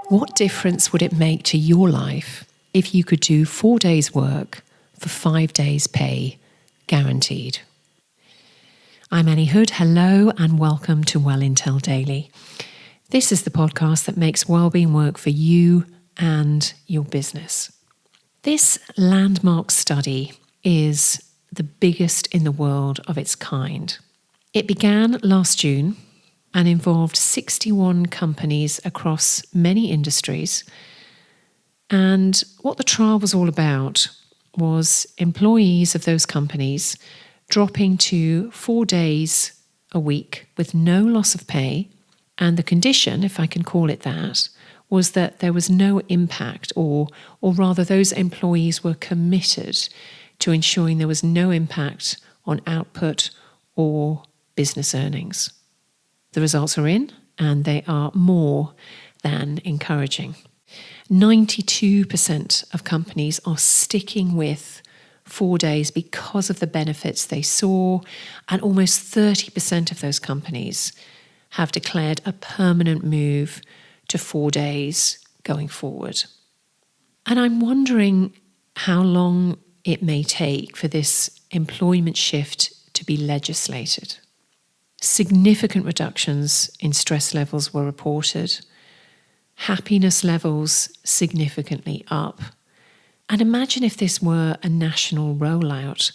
What difference would it make to your life if you could do 4 days work for 5 days pay, guaranteed? I'm Annie Hood. Hello and welcome to Well Intel Daily. This is the podcast that makes wellbeing work for you and your business. This landmark study is the biggest in the world of its kind. It began last June and involved 61 companies across many industries. And what the trial was all about was employees of those companies dropping to 4 days a week with no loss of pay. And the condition, if I can call it that, was that there was no impact, or rather those employees were committed to ensuring there was no impact on output or business earnings. The results are in, and they are more than encouraging. 92% of companies are sticking with 4 days because of the benefits they saw, and almost 30% of those companies have declared a permanent move to 4 days going forward. And I'm wondering how long it may take for this employment shift to be legislated. Significant reductions in stress levels were reported, happiness levels significantly up. And imagine if this were a national rollout,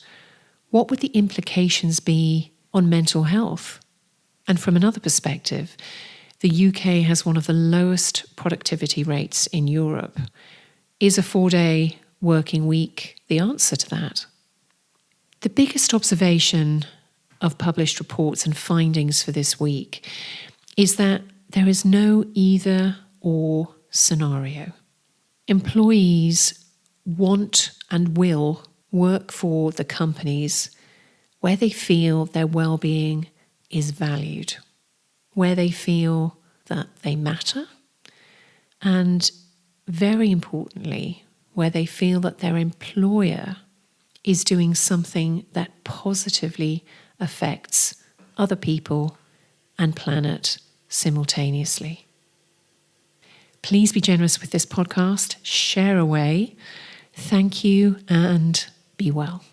what would the implications be on mental health? And from another perspective, the UK has one of the lowest productivity rates in Europe. Is a 4-day working week the answer to that? The biggest observation of published reports and findings for this week is that there is no either or scenario. Employees want and will work for the companies where they feel their well-being is valued, where they feel that they matter, and very importantly, where they feel that their employer is doing something that positively affects other people and planet simultaneously. Please be generous with this podcast, share away. Thank you and be well.